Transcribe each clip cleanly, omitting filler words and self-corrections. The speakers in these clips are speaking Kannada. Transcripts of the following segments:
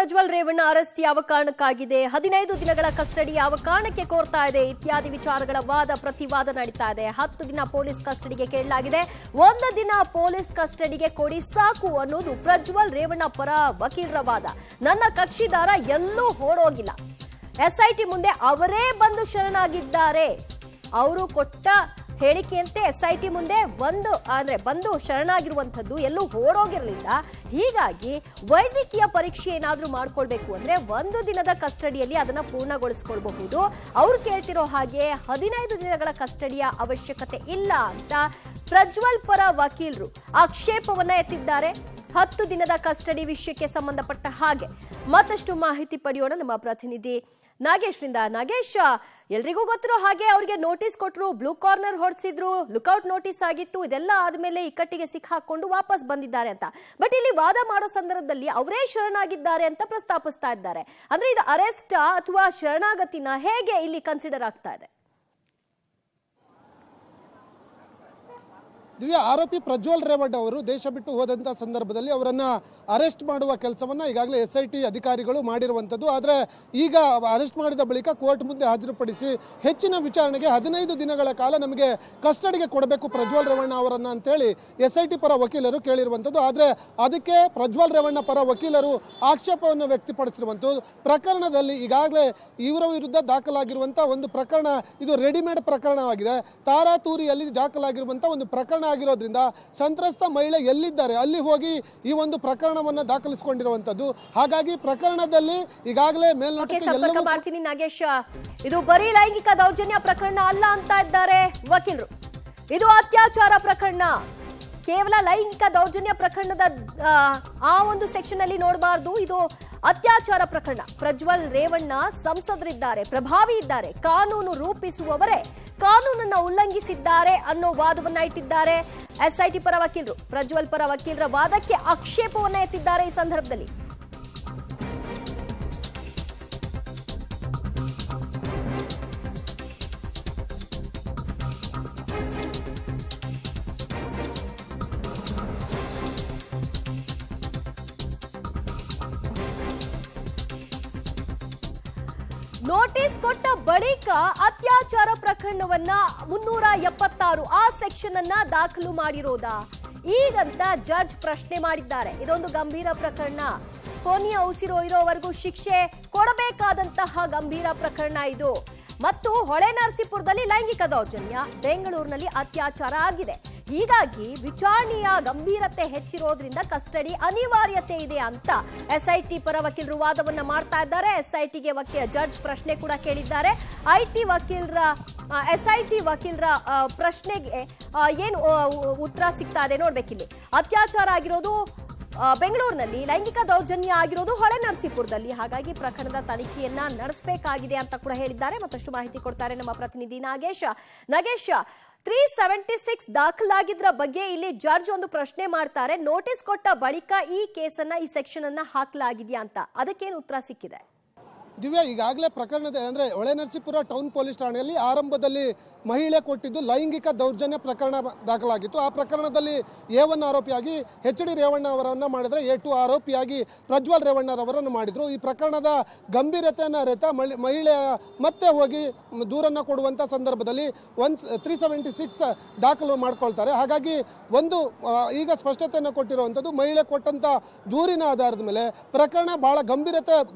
ಪ್ರಜ್ವಲ್ ರೇವಣ್ಣ ಅರೆಸ್ಟ್ ಯಾವ ಕಾರಣಕ್ಕಾಗಿದೆ, 15 ದಿನಗಳ ಕಸ್ಟಡಿ ಯಾವ ಕಾರಣಕ್ಕೆ ಕೋರ್ತಾ ಇದೆ ಇತ್ಯಾದಿ ವಿಚಾರಗಳ ವಾದ ಪ್ರತಿವಾದ ನಡೀತಾ ಇದೆ. 10 ದಿನ ಪೊಲೀಸ್ ಕಸ್ಟಡಿಗೆ ಕೇಳಲಾಗಿದೆ. 1 ದಿನ ಪೊಲೀಸ್ ಕಸ್ಟಡಿಗೆ ಕೊಡಿ ಸಾಕು ಅನ್ನೋದು ಪ್ರಜ್ವಲ್ ರೇವಣ್ಣ ಪರ ವಕೀಲರ ವಾದ. ನನ್ನ ಕಕ್ಷಿದಾರ ಎಲ್ಲೂ ಓಡೋಗಿಲ್ಲ, ಎಸ್ಐಟಿ ಮುಂದೆ ಅವರೇ ಬಂದು ಶರಣಾಗಿದ್ದಾರೆ. ಅವರು ಕೊಟ್ಟ ಹೇಳಿಕೆಯಂತೆ ಎಸ್ಐಟಿ ಮುಂದೆ ಬಂದು ಶರಣಾಗಿರುವಂತದ್ದು, ಎಲ್ಲೂ ಓಡೋಗಿರಲಿಲ್ಲ. ಹೀಗಾಗಿ ವೈದ್ಯಕೀಯ ಪರೀಕ್ಷೆ ಏನಾದ್ರೂ ಮಾಡ್ಕೊಳ್ಬೇಕು ಅಂದ್ರೆ 1 ದಿನದ ಕಸ್ಟಡಿಯಲ್ಲಿ ಅದನ್ನ ಪೂರ್ಣಗೊಳಿಸಿಕೊಳ್ಳಬಹುದು. ಅವ್ರು ಕೇಳ್ತಿರೋ ಹಾಗೆ 15 ದಿನಗಳ ಕಸ್ಟಡಿಯ ಅವಶ್ಯಕತೆ ಇಲ್ಲ ಅಂತ ಪ್ರಜ್ವಲ್ ಪರ ವಕೀಲರು ಆಕ್ಷೇಪವನ್ನ ಎತ್ತಿದ್ದಾರೆ. 10 ದಿನದ ಕಸ್ಟಡಿ ವಿಷಯಕ್ಕೆ ಸಂಬಂಧಪಟ್ಟ ಹಾಗೆ ಮತ್ತಷ್ಟು ಮಾಹಿತಿ ಪಡೆಯೋಣ ನಮ್ಮ ಪ್ರತಿನಿಧಿ ನಾಗೇಶ್ರಿಂದ. ನಾಗೇಶ್, ಎಲ್ರಿಗೂ ಗೊತ್ತಿರೋ ಹಾಗೆ ಅವ್ರಿಗೆ ನೋಟಿಸ್ ಕೊಟ್ಟರು, ಬ್ಲೂ ಕಾರ್ನರ್ ಹೊರಡಿಸಿದ್ರು, ಲುಕ್ಔಟ್ ನೋಟಿಸ್ ಆಗಿತ್ತು. ಇದೆಲ್ಲ ಆದ್ಮೇಲೆ ಇಕ್ಕಟ್ಟಿಗೆ ಸಿಕ್ಕಾಕೊಂಡು ವಾಪಸ್ ಬಂದಿದ್ದಾರೆ ಅಂತ. ಬಟ್ ಇಲ್ಲಿ ವಾದ ಮಾಡೋ ಸಂದರ್ಭದಲ್ಲಿ ಅವರೇ ಶರಣಾಗಿದ್ದಾರೆ ಅಂತ ಪ್ರಸ್ತಾಪಿಸ್ತಾ ಇದ್ದಾರೆ. ಅಂದ್ರೆ ಇದು ಅರೆಸ್ಟ್ ಅಥವಾ ಶರಣಾಗತಿನ ಹೇಗೆ ಇಲ್ಲಿ ಕನ್ಸಿಡರ್ ಆಗ್ತಾ ಇದೆ? ದಿವ್ಯಾ, ಆರೋಪಿ ಪ್ರಜ್ವಲ್ ರೇವಣ್ಣ ಅವರು ದೇಶ ಬಿಟ್ಟು ಹೋದಂಥ ಸಂದರ್ಭದಲ್ಲಿ ಅವರನ್ನು ಅರೆಸ್ಟ್ ಮಾಡುವ ಕೆಲಸವನ್ನು ಈಗಾಗಲೇ SIT ಅಧಿಕಾರಿಗಳು ಮಾಡಿರುವಂಥದ್ದು. ಆದರೆ ಈಗ ಅರೆಸ್ಟ್ ಮಾಡಿದ ಬಳಿಕ ಕೋರ್ಟ್ ಮುಂದೆ ಹಾಜರುಪಡಿಸಿ ಹೆಚ್ಚಿನ ವಿಚಾರಣೆಗೆ 15 ದಿನಗಳ ಕಾಲ ನಮಗೆ ಕಸ್ಟಡಿಗೆ ಕೊಡಬೇಕು ಪ್ರಜ್ವಲ್ ರೇವಣ್ಣ ಅವರನ್ನು ಅಂತೇಳಿ SIT ಪರ ವಕೀಲರು ಕೇಳಿರುವಂಥದ್ದು. ಆದರೆ ಅದಕ್ಕೆ ಪ್ರಜ್ವಲ್ ರೇವಣ್ಣ ಪರ ವಕೀಲರು ಆಕ್ಷೇಪವನ್ನು ವ್ಯಕ್ತಪಡಿಸಿರುವಂಥದ್ದು. ಪ್ರಕರಣದಲ್ಲಿ ಈಗಾಗಲೇ ಇವರ ವಿರುದ್ಧ ದಾಖಲಾಗಿರುವಂಥ ಒಂದು ಪ್ರಕರಣ, ಇದು ರೆಡಿಮೇಡ್ ಪ್ರಕರಣವಾಗಿದೆ. ತಾರಾತೂರಿಯಲ್ಲಿ ದಾಖಲಾಗಿರುವಂಥ ಒಂದು ಪ್ರಕರಣ ಆಗಿರೋದ್ರಿಂದ ಸಂತ್ರಸ್ತ ಮಹಿಳೆ ಎಲ್ಲಿದ್ದಾರೆ ಅಲ್ಲಿ ಹೋಗಿ ಈ ಒಂದು ಪ್ರಕರಣವನ್ನು ದಾಖಲಿಸಿಕೊಂಡಿರುವಂತದ್ದು. ಹಾಗಾಗಿ ಪ್ರಕರಣದಲ್ಲಿ ಈಗಾಗಲೇ ಮೇಲ್ನೋಟಕ್ಕೆ ಮಾಡ್ತೀನಿ ನಾಗೇಶ್, ಇದು ಬರೀ ಲೈಂಗಿಕ ದೌರ್ಜನ್ಯ ಪ್ರಕರಣ ಅಲ್ಲ ಅಂತ ಇದ್ದಾರೆ ವಕೀಲರು. ಇದು ಅತ್ಯಾಚಾರ ಪ್ರಕರಣ, ಕೇವಲ ಲೈಂಗಿಕ ದೌರ್ಜನ್ಯ ಪ್ರಕರಣದ ಆ ಒಂದು ಸೆಕ್ಷನ್ ಅಲ್ಲಿ ನೋಡಬಾರ್ದು. ಇದು ಅತ್ಯಾಚಾರ ಪ್ರಕರಣ. ಪ್ರಜ್ವಲ್ ರೇವಣ್ಣ ಸಂಸದರಿದ್ದಾರೆ, ಪ್ರಭಾವಿ ಇದ್ದಾರೆ, ಕಾನೂನು ರೂಪಿಸುವವರೇ ಕಾನೂನನ್ನ ಉಲ್ಲಂಘಿಸಿದ್ದಾರೆ ಅನ್ನೋ ವಾದವನ್ನ ಇಟ್ಟಿದ್ದಾರೆ SIT ಪರ ವಕೀಲರು. ಪ್ರಜ್ವಲ್ ಪರ ವಕೀಲರ ವಾದಕ್ಕೆ ಆಕ್ಷೇಪವನ್ನ ಎತ್ತಿದ್ದಾರೆ. ಈ ಸಂದರ್ಭದಲ್ಲಿ ನೋಟಿಸ್ ಕೊಟ್ಟ ಬಳಿಕ ಅತ್ಯಾಚಾರ ಪ್ರಕರಣವನ್ನ 376 ಆ ಸೆಕ್ಷನ್ ಅನ್ನ ದಾಖಲು ಮಾಡಿರೋದಾ ಈಗಂತ ಜಡ್ಜ್ ಪ್ರಶ್ನೆ ಮಾಡಿದ್ದಾರೆ. ಇದೊಂದು ಗಂಭೀರ ಪ್ರಕರಣ, ಕೊನೆಯ ಉಸಿರು ಇರೋವರೆಗೂ ಶಿಕ್ಷೆ ಕೊಡಬೇಕಾದಂತಹ ಗಂಭೀರ ಪ್ರಕರಣ ಇದು. ಮತ್ತು ಹೊಳೆನರಸೀಪುರದಲ್ಲಿ ಲೈಂಗಿಕ ದೌರ್ಜನ್ಯ, ಬೆಂಗಳೂರಿನಲ್ಲಿ ಅತ್ಯಾಚಾರ ಆಗಿದೆ. ಹೀಗಾಗಿ ವಿಚಾರಣೆಯ ಗಂಭೀರತೆ ಹೆಚ್ಚಿರೋದ್ರಿಂದ ಕಸ್ಟಡಿ ಅನಿವಾರ್ಯತೆ ಇದೆ ಅಂತ SIT ಪರ ವಕೀಲರು ವಾದವನ್ನ ಮಾಡ್ತಾ ಇದ್ದಾರೆ. SITಗೆ ಜಡ್ಜ್ ಪ್ರಶ್ನೆ ಕೂಡ ಕೇಳಿದ್ದಾರೆ. SIT ವಕೀಲರ ಪ್ರಶ್ನೆಗೆ ಏನು ಉತ್ತರ ಸಿಗ್ತಾ ಇದೆ ನೋಡ್ಬೇಕಿಲ್ಲಿ. ಅತ್ಯಾಚಾರ ಆಗಿರೋದು ಬೆಂಗಳೂರಿನಲ್ಲಿ, ಲೈಂಗಿಕ ದೌರ್ಜನ್ಯ ಆಗಿರೋದು ಹೊಳೆನರಸೀಪುರದಲ್ಲಿ. ಹಾಗಾಗಿ ಪ್ರಕರಣದ ತನಿಖೆಯನ್ನ ನಡೆಸಬೇಕಾಗಿದೆ ಅಂತ ಕೂಡ ಹೇಳಿದ್ದಾರೆ. ಮತ್ತಷ್ಟು ಮಾಹಿತಿ ಕೊಡ್ತಾರೆ ನಮ್ಮ ಪ್ರತಿನಿಧಿ ನಾಗೇಶ್. 376 ದಾಖಲಾಗಿದ್ರ ಬಗ್ಗೆ ಇಲ್ಲಿ ಜಡ್ಜ್ ಒಂದು ಪ್ರಶ್ನೆ ಮಾಡ್ತಾರೆ. ನೋಟಿಸ್ ಕೊಟ್ಟ ಬಳಿಕ ಈ ಕೇಸನ್ನ, ಈ ಸೆಕ್ಷನ್ ಅನ್ನ ಹಾಕಲಾಗಿದೆಯಾ ಅಂತ, ಅದಕ್ಕೇನು ಉತ್ತರ ಸಿಕ್ಕಿದೆ? ದಿವ್ಯಾ, ಈಗಾಗಲೇ ಪ್ರಕರಣದ ಅಂದರೆ ಹೊಳೆನರಸೀಪುರ ಟೌನ್ ಪೊಲೀಸ್ ಠಾಣೆಯಲ್ಲಿ ಆರಂಭದಲ್ಲಿ ಮಹಿಳೆ ಕೊಟ್ಟಿದ್ದು ಲೈಂಗಿಕ ದೌರ್ಜನ್ಯ ಪ್ರಕರಣ ದಾಖಲಾಗಿತ್ತು. ಆ ಪ್ರಕರಣದಲ್ಲಿ A1 ಆರೋಪಿಯಾಗಿ HD ರೇವಣ್ಣ ಅವರನ್ನು ಮಾಡಿದರೆ A2 ಆರೋಪಿಯಾಗಿ ಪ್ರಜ್ವಲ್ ರೇವಣ್ಣರವರನ್ನು ಮಾಡಿದರು. ಈ ಪ್ರಕರಣದ ಗಂಭೀರತೆಯನ್ನು ಅರಿತ ಮಹಿಳೆಯ ಮತ್ತೆ ಹೋಗಿ ದೂರನ್ನು ಕೊಡುವಂಥ ಸಂದರ್ಭದಲ್ಲಿ 376 ದಾಖಲು ಮಾಡ್ಕೊಳ್ತಾರೆ. ಹಾಗಾಗಿ ಈಗ ಸ್ಪಷ್ಟತೆಯನ್ನು ಕೊಟ್ಟಿರುವಂಥದ್ದು, ಮಹಿಳೆ ಕೊಟ್ಟಂಥ ದೂರಿನ ಆಧಾರದ ಮೇಲೆ ಪ್ರಕರಣ ಬಹಳ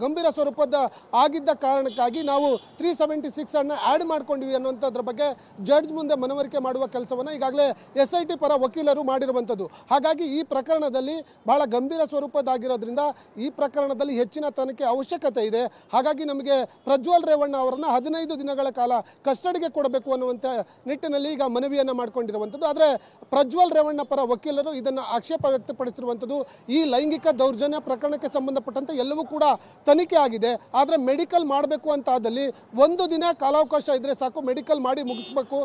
ಗಂಭೀರ ಸ್ವರೂಪದ ಆಗಿದ್ದ ಕಾರಣಕ್ಕಾಗಿ ನಾವು 376 ಅನ್ನು ಆ್ಯಡ್ ಮಾಡ್ಕೊಂಡಿವಿ ಅನ್ನುವಂಥದ್ರ ಬಗ್ಗೆ ಜಡ್ಜ್ ಮುಂದೆ ಮನವರಿಕೆ ಮಾಡುವ ಕೆಲಸವನ್ನು ಈಗಾಗಲೇ SIT ಪರ ವಕೀಲರು ಮಾಡಿರುವಂಥದ್ದು. ಹಾಗಾಗಿ ಈ ಪ್ರಕರಣದಲ್ಲಿ ಬಹಳ ಗಂಭೀರ ಸ್ವರೂಪದಾಗಿರೋದ್ರಿಂದ ಈ ಪ್ರಕರಣದಲ್ಲಿ ಹೆಚ್ಚಿನ ತನಿಖೆ ಅವಶ್ಯಕತೆ ಇದೆ. ಹಾಗಾಗಿ ನಮಗೆ ಪ್ರಜ್ವಲ್ ರೇವಣ್ಣ ಅವರನ್ನು 15 ದಿನಗಳ ಕಾಲ ಕಸ್ಟಡಿಗೆ ಕೊಡಬೇಕು ಅನ್ನುವಂಥ ನಿಟ್ಟಿನಲ್ಲಿ ಈಗ ಮನವಿಯನ್ನು ಮಾಡಿಕೊಂಡಿರುವಂಥದ್ದು. ಆದರೆ ಪ್ರಜ್ವಲ್ ರೇವಣ್ಣ ಪರ ವಕೀಲರು ಇದನ್ನು ಆಕ್ಷೇಪ ವ್ಯಕ್ತಪಡಿಸಿರುವಂಥದ್ದು. ಈ ಲೈಂಗಿಕ ದೌರ್ಜನ್ಯ ಪ್ರಕರಣಕ್ಕೆ ಸಂಬಂಧಪಟ್ಟಂತೆ ಎಲ್ಲವೂ ಕೂಡ ತನಿಖೆ ಆಗಿದೆ. ಆದರೆ ಮೆಡಿಕಲ್ ಮಾಡಬೇಕು ಅಂತ ಆದಲ್ಲಿ 1 ದಿನ ಕಾಲಾವಕಾಶ ಇದ್ರೆ ಸಾಕು, ಮೆಡಿಕಲ್ ಮಾಡಿ ಮುಗಿಸ್ಬೇಕು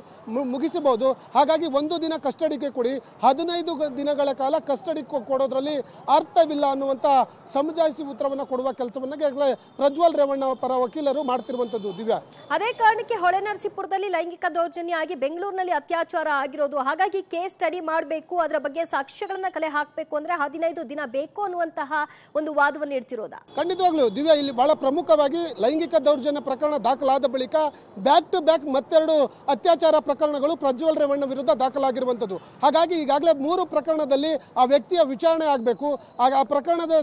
ಮುಗಿಸಬಹುದು. ಹಾಗಾಗಿ ಒಂದು ದಿನ ಕಸ್ಟಡಿಗೆ ಕೊಡಿ, 15 ದಿನಗಳ ಕಾಲ ಕಸ್ಟಡಿ ಕೊಡೋದ್ರಲ್ಲಿ ಅರ್ಥವಿಲ್ಲ ಅನ್ನುವಂಥ ಸಮಜಾಯಿಸಿ ಉತ್ತರವನ್ನು ಕೊಡುವ ಕೆಲಸವನ್ನ ಈಗಾಗಲೇ ಪ್ರಜ್ವಲ್ ರೇವಣ್ಣ ಪರ ವಕೀಲರು ಮಾಡ್ತಿರುವಂತದ್ದು. ದಿವ್ಯಾ, ಅದೇ ಕಾರಣಕ್ಕೆ ಹೊಳೆನರಸೀಪುರದಲ್ಲಿ ಲೈಂಗಿಕ ದೌರ್ಜನ್ಯ ಆಗಿ ಬೆಂಗಳೂರಿನಲ್ಲಿ ಅತ್ಯಾಚಾರ ಆಗಿರೋದು, ಹಾಗಾಗಿ ಕೇಸ್ ಸ್ಟಡಿ ಮಾಡಬೇಕು, ಅದರ ಬಗ್ಗೆ ಸಾಕ್ಷ್ಯಗಳನ್ನ ಕಲೆ ಹಾಕಬೇಕು ಅಂದ್ರೆ 15 ದಿನ ಬೇಕು ಅನ್ನುವಂತಹ ಒಂದು ವಾದವನ್ನು ಇಡ್ತಿರೋದಾ? ಖಂಡಿತವಾಗ್ಲೂ ದಿವ್ಯಾ, ಇಲ್ಲಿ ಬಹಳ ಪ್ರಮುಖವಾಗಿ ಲೈಂಗಿಕ ದೌರ್ಜನ್ಯ ಪ್ರಕರಣ ದಾಖಲಾದ ಬಳಿಕ ಬ್ಯಾಕ್ ಟು ಬ್ಯಾಕ್ ಮತ್ತೆರಡು ಅತ್ಯಾಚಾರ ಪ್ರಕರಣಗಳು ಪ್ರಜ್ವಲ್ ರೇವಣ್ಣ ವಿರುದ್ಧ ದಾಖಲಾಗಿರುವಂತದ್ದು. ಹಾಗಾಗಿ ಈಗಾಗಲೇ 3 ಪ್ರಕರಣದಲ್ಲಿ ಆ ವ್ಯಕ್ತಿಯ ವಿಚಾರಣೆ ಆಗಬೇಕು. ಆ ಪ್ರಕರಣದ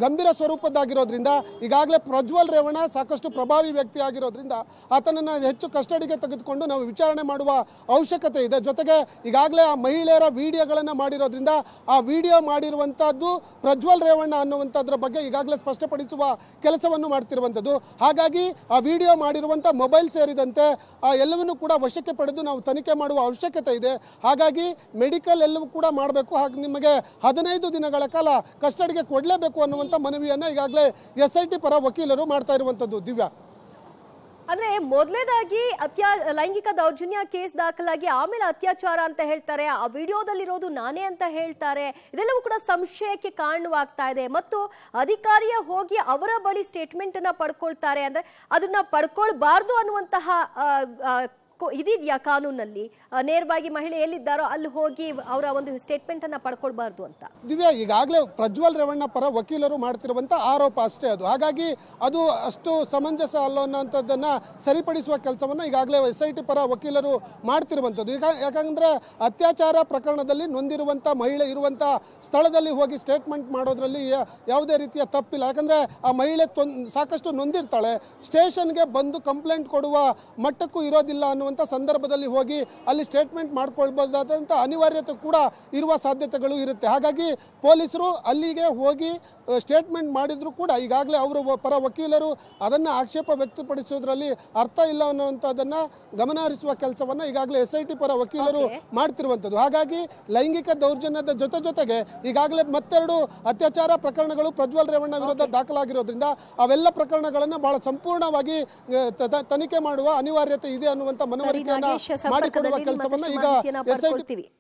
ಗಂಭೀರ ಸ್ವರೂಪದ್ದಾಗಿರೋದ್ರಿಂದ ಈಗಾಗಲೇ ಪ್ರಜ್ವಲ್ ರೇವಣ್ಣ ಸಾಕಷ್ಟು ಪ್ರಭಾವಿ ವ್ಯಕ್ತಿ ಆಗಿರೋದ್ರಿಂದ ಆತನನ್ನು ಹೆಚ್ಚು ಕಸ್ಟಡಿಗೆ ತೆಗೆದುಕೊಂಡು ನಾವು ವಿಚಾರಣೆ ಮಾಡುವ ಅವಶ್ಯಕತೆ ಇದೆ. ಜೊತೆಗೆ ಈಗಾಗಲೇ ಆ ಮಹಿಳೆಯರ ವಿಡಿಯೋಗಳನ್ನು ಮಾಡಿರೋದ್ರಿಂದ ಆ ವಿಡಿಯೋ ಮಾಡಿರುವಂತಹದ್ದು ಪ್ರಜ್ವಲ್ ರೇವಣ್ಣ ಅನ್ನುವಂಥದ್ರ ಬಗ್ಗೆ ಈಗಾಗಲೇ ಸ್ಪಷ್ಟಪಡಿಸುವ ಕೆಲಸವನ್ನು ಮಾಡ್ತಿರುವಂಥದ್ದು. ಹಾಗಾಗಿ ಆ ವಿಡಿಯೋ ಮಾಡಿರುವಂಥ ಮೊಬೈಲ್ ಸೇರಿದಂತೆ ಎಲ್ಲವನ್ನೂ ಕೂಡ ವಶಕ್ಕೆ ಪಡೆದು ನಾವು ತನಿಖೆ ಮಾಡುವ ಅವಶ್ಯಕತೆ ಇದೆ. ಹಾಗಾಗಿ ಮೆಡಿಕಲ್ ಎಲ್ಲವೂ ಕೂಡ ಮಾಡಬೇಕು. ಹಾಗೆ ನಿಮಗೆ 15 ದಿನಗಳ ಕಾಲ ಕಸ್ಟಡಿಗೆ ಕೊಡಲೇಬೇಕು ಅನ್ನುವಂಥ ಮನವಿಯನ್ನು ಈಗಾಗಲೇ SIT ಪರ ವಕೀಲರು ಮಾಡ್ತಾ ಇರುವಂಥದ್ದು. ದಿವ್ಯಾ, ಅಂದ್ರೆ ಮೊದಲೇದಾಗಿ ಲೈಂಗಿಕ ದೌರ್ಜನ್ಯ ಕೇಸ್ ದಾಖಲಾಗಿ ಆಮೇಲೆ ಅತ್ಯಾಚಾರ ಅಂತ ಹೇಳ್ತಾರೆ, ಆ ವಿಡಿಯೋದಲ್ಲಿರೋದು ನಾನೇ ಅಂತ ಹೇಳ್ತಾರೆ. ಇದೆಲ್ಲವೂ ಕೂಡ ಸಂಶಯಕ್ಕೆ ಕಾರಣವಾಗ್ತಾ ಇದೆ. ಮತ್ತು ಅಧಿಕಾರಿಯ ಹೋಗಿ ಅವರ ಬಳಿ ಸ್ಟೇಟ್ಮೆಂಟ್ ಅನ್ನ ಪಡ್ಕೊಳ್ತಾರೆ, ಅಂದ್ರೆ ಅದನ್ನ ಪಡ್ಕೊಳ್ಬಾರ್ದು ಅನ್ನುವಂತಹ ಇದಿದೆಯಾ ಕಾನೂನಲ್ಲಿ? ನೇರವಾಗಿ ಮಹಿಳೆ ಎಲ್ಲಿದ್ದಾರೋ ಅಲ್ಲಿ ಹೋಗಿ ಅವರ ಒಂದು ಸ್ಟೇಟ್ಮೆಂಟ್ ಅನ್ನ ಪಡ್ಕೊಳ್ಬಾರ್ದು ಅಂತ? ದಿವ್ಯಾ, ಈಗಾಗಲೇ ಪ್ರಜ್ವಲ್ ರೇವಣ್ಣ ಪರ ವಕೀಲರು ಮಾಡ್ತಿರುವಂತ ಆರೋಪ ಅಷ್ಟೇ ಅದು. ಹಾಗಾಗಿ ಅದು ಅಷ್ಟು ಸಮಂಜಸ ಅಲ್ಲ ಅನ್ನೋಂಥದ್ದನ್ನ ಸರಿಪಡಿಸುವ ಕೆಲಸವನ್ನ ಈಗಾಗಲೇ SIT ಪರ ವಕೀಲರು ಮಾಡ್ತಿರುವಂಥದ್ದು. ಯಾಕಂದ್ರೆ ಅತ್ಯಾಚಾರ ಪ್ರಕರಣದಲ್ಲಿ ನೊಂದಿರುವಂತ ಮಹಿಳೆ ಇರುವಂತ ಸ್ಥಳದಲ್ಲಿ ಹೋಗಿ ಸ್ಟೇಟ್ಮೆಂಟ್ ಮಾಡೋದ್ರಲ್ಲಿ ಯಾವುದೇ ರೀತಿಯ ತಪ್ಪಿಲ್ಲ. ಯಾಕಂದ್ರೆ ಆ ಮಹಿಳೆ ಸಾಕಷ್ಟು ನೊಂದಿರ್ತಾಳೆ, ಸ್ಟೇಷನ್ಗೆ ಬಂದು ಕಂಪ್ಲೇಂಟ್ ಕೊಡುವ ಮಟ್ಟಕ್ಕೂ ಇರೋದಿಲ್ಲ ಅನ್ನುವಂಥ ಸಂದರ್ಭದಲ್ಲಿ ಹೋಗಿ ಅಲ್ಲಿ ಸ್ಟೇಟ್ಮೆಂಟ್ ಮಾಡ್ಕೊಳ್ಬಹುದಾದಂಥ ಅನಿವಾರ್ಯತೆ ಕೂಡ ಇರುವ ಸಾಧ್ಯತೆಗಳು ಇರುತ್ತೆ. ಹಾಗಾಗಿ ಪೊಲೀಸರು ಅಲ್ಲಿಗೆ ಹೋಗಿ ಸ್ಟೇಟ್ಮೆಂಟ್ ಮಾಡಿದ್ರು ಕೂಡ ಈಗಾಗಲೇ ಅವರು ಪರ ವಕೀಲರು ಅದನ್ನು ಆಕ್ಷೇಪ ವ್ಯಕ್ತಪಡಿಸೋದ್ರಲ್ಲಿ ಅರ್ಥ ಇಲ್ಲ ಅನ್ನುವಂಥದ್ದನ್ನು ಗಮನ ಹರಿಸುವ ಕೆಲಸವನ್ನು ಈಗಾಗಲೇ SIT ಪರ ವಕೀಲರು ಮಾಡ್ತಿರುವಂಥದ್ದು. ಹಾಗಾಗಿ ಲೈಂಗಿಕ ದೌರ್ಜನ್ಯದ ಜೊತೆಗೆ ಈಗಾಗಲೇ ಮತ್ತೆರಡು ಅತ್ಯಾಚಾರ ಪ್ರಕರಣಗಳು ಪ್ರಜ್ವಲ್ ರೇವಣ್ಣ ವಿರುದ್ಧ ದಾಖಲಾಗಿರೋದ್ರಿಂದ ಅವೆಲ್ಲ ಪ್ರಕರಣಗಳನ್ನು ಬಹಳ ಸಂಪೂರ್ಣವಾಗಿ ತನಿಖೆ ಮಾಡುವ ಅನಿವಾರ್ಯತೆ ಇದೆ ಅನ್ನುವಂಥ ಮನವರಿಕೆಯನ್ನು ಮಾಡಿಕೊಡುವ ಕೆಲಸವನ್ನು ಈಗ SIT